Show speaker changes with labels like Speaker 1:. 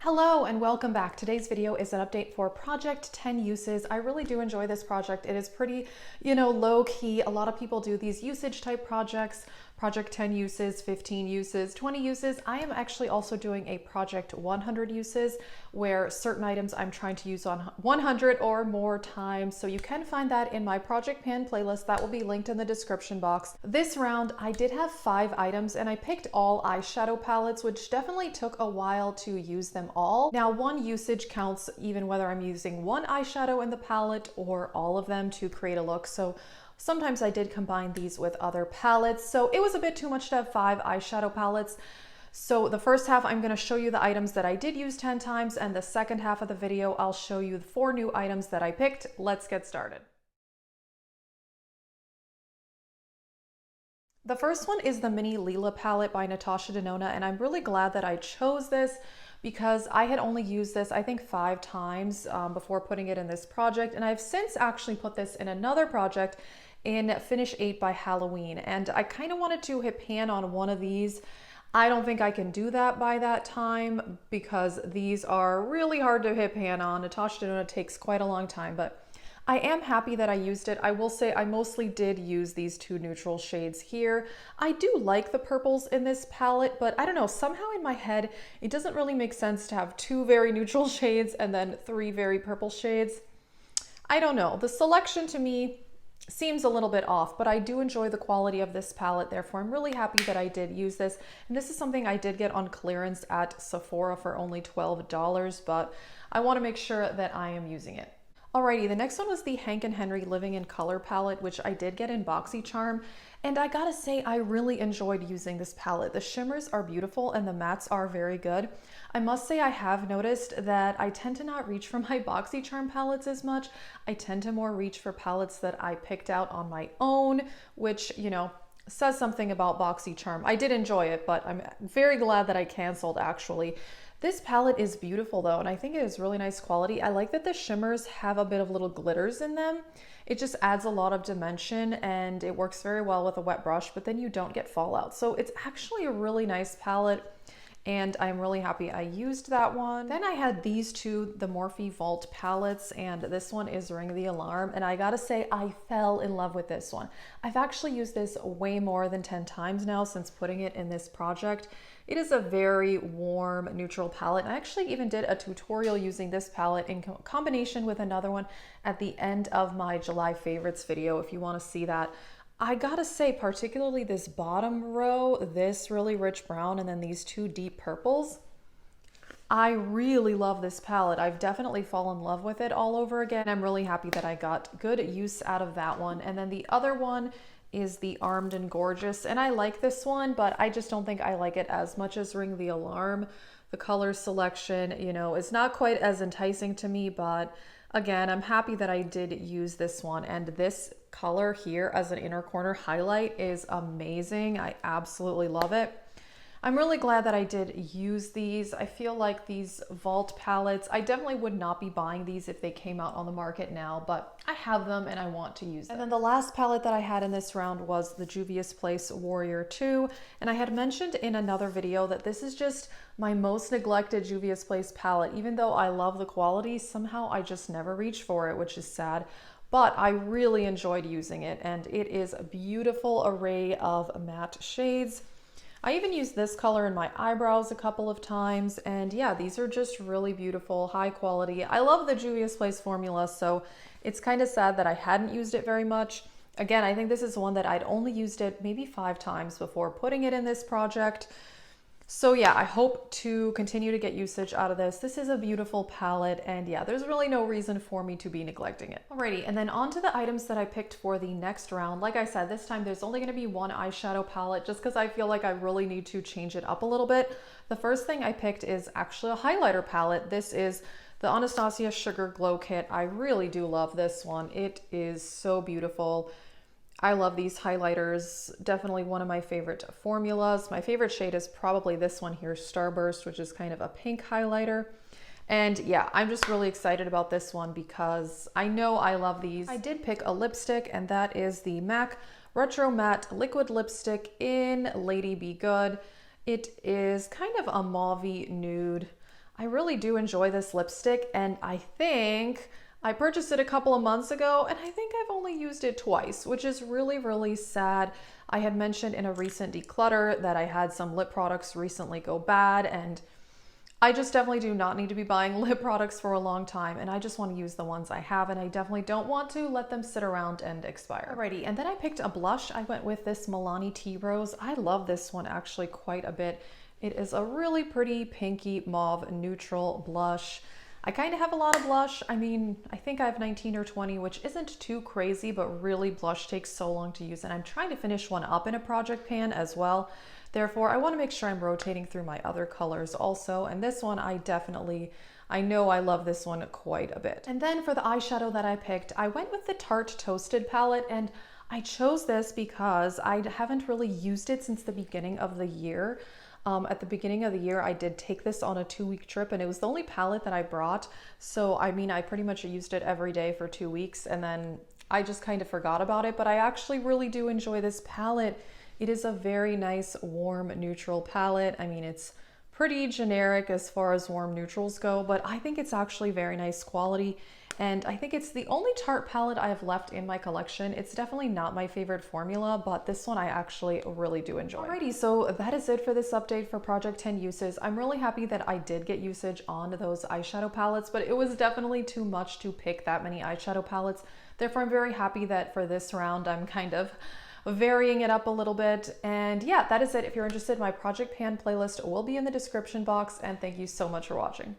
Speaker 1: Hello and welcome back. Today's video is an update for project 10 uses. I really do enjoy this project. It is pretty, low key. A lot of people do these usage type projects, project 10 uses, 15 uses, 20 uses. I am actually also doing a project 100 uses where certain items I'm trying to use on 100 or more times. So you can find that in my project pan playlist that will be linked in the description box. This round, I did have 5 items and I picked all eyeshadow palettes, which definitely took a while to use them all. Now, one usage counts even whether I'm using one eyeshadow in the palette or all of them to create a look. So sometimes I did combine these with other palettes. So it was a bit too much to have 5 eyeshadow palettes. So the first half, I'm going to show you the items that I did use 10 times, and the second half of the video, I'll show you the 4 new items that I picked. Let's get started. The first one is the mini Lila palette by Natasha Denona, and I'm really glad that I chose this because I had only used this, I think, 5 times before putting it in this project, and I've since actually put this in another project in Finish 8 by Halloween, and I kind of wanted to hit pan on one of these. I don't think I can do that by that time because these are really hard to hit pan on. Natasha Denona takes quite a long time, but I am happy that I used it. I will say I mostly did use these 2 neutral shades here. I do like the purples in this palette, but I don't know, somehow in my head, it doesn't really make sense to have 2 very neutral shades and then 3 very purple shades. I don't know. The selection to me seems a little bit off, but I do enjoy the quality of this palette. Therefore, I'm really happy that I did use this. And this is something I did get on clearance at Sephora for only $12, but I want to make sure that I am using it. Alrighty, the next one was the Hank & Henry Living in Color palette, which I did get in BoxyCharm. And I gotta say, I really enjoyed using this palette. The shimmers are beautiful and the mattes are very good. I must say I have noticed that I tend to not reach for my BoxyCharm palettes as much. I tend to more reach for palettes that I picked out on my own, which, says something about BoxyCharm. I did enjoy it, but I'm very glad that I canceled actually. This palette is beautiful though, and I think it is really nice quality. I like that the shimmers have a bit of little glitters in them. It just adds a lot of dimension and it works very well with a wet brush, but then you don't get fallout. So it's actually a really nice palette and I'm really happy I used that one. Then I had these 2, the Morphe Vaulte palettes, and this one is Ring the Alarm. And I gotta say, I fell in love with this one. I've actually used this way more than 10 times now since putting it in this project. It is a very warm, neutral palette. I actually even did a tutorial using this palette in combination with another one at the end of my July favorites video, if you wanna see that. I gotta say, particularly this bottom row, this really rich brown, and then these 2 deep purples, I really love this palette. I've definitely fallen in love with it all over again. I'm really happy that I got good use out of that one. And then the other one is the Armed and Gorgeous, and I like this one, but I just don't think I like it as much as Ring the Alarm. The color selection, is not quite as enticing to me, but again, I'm happy that I did use this one, and this color here as an inner corner highlight is amazing. I absolutely love it. I'm really glad that I did use these. I feel like these Vaulte palettes, I definitely would not be buying these if they came out on the market now, but I have them and I want to use them. And then the last palette that I had in this round was the Juvia's Place Warrior 2. And I had mentioned in another video that this is just my most neglected Juvia's Place palette. Even though I love the quality, somehow I just never reach for it, which is sad. But I really enjoyed using it, and it is a beautiful array of matte shades. I even used this color in my eyebrows a couple of times, and yeah, these are just really beautiful, high quality. I love the Juvia's Place formula, so it's kind of sad that I hadn't used it very much. Again, I think this is one that I'd only used it maybe 5 times before putting it in this project. So yeah, I hope to continue to get usage out of this. This is a beautiful palette, and yeah, there's really no reason for me to be neglecting it. Alrighty, and then on to the items that I picked for the next round. Like I said, this time there's only gonna be 1 eyeshadow palette just because I feel like I really need to change it up a little bit. The first thing I picked is actually a highlighter palette. This is the Anastasia Sugar Glow Kit. I really do love this one. It is so beautiful. I love these highlighters. Definitely one of my favorite formulas. My favorite shade is probably this one here, Starburst, which is kind of a pink highlighter. And yeah, I'm just really excited about this one because I know I love these. I did pick a lipstick, and that is the MAC Retro Matte Liquid Lipstick in Lady Be Good. It is kind of a mauve-y nude. I really do enjoy this lipstick, and I think I purchased it a couple of months ago, and I think I've only used it twice, which is really, really sad. I had mentioned in a recent declutter that I had some lip products recently go bad, and I just definitely do not need to be buying lip products for a long time, and I just want to use the ones I have, and I definitely don't want to let them sit around and expire. Alrighty, and then I picked a blush. I went with this Milani Tea Rose. I love this one actually quite a bit. It is a really pretty pinky mauve neutral blush. I kind of have a lot of blush. I mean, I think I have 19 or 20, which isn't too crazy, but really blush takes so long to use, and I'm trying to finish one up in a project pan as well. Therefore, I want to make sure I'm rotating through my other colors also, and this one I know I love this one quite a bit. And then for the eyeshadow that I picked, I went with the Tarte Toasted palette, and I chose this because I haven't really used it since the beginning of the year. At the beginning of the year, I did take this on a 2-week trip, and it was the only palette that I brought. So, I mean, I pretty much used it every day for 2 weeks, and then I just kind of forgot about it, but I actually really do enjoy this palette. It is a very nice, warm, neutral palette. I mean, it's pretty generic as far as warm neutrals go, but I think it's actually very nice quality. And I think it's the only Tarte palette I have left in my collection. It's definitely not my favorite formula, but this one I actually really do enjoy. Alrighty, so that is it for this update for Project 10 uses. I'm really happy that I did get usage on those eyeshadow palettes, but it was definitely too much to pick that many eyeshadow palettes. Therefore, I'm very happy that for this round, I'm kind of varying it up a little bit. And yeah, that is it. If you're interested, my Project Pan playlist will be in the description box, and thank you so much for watching.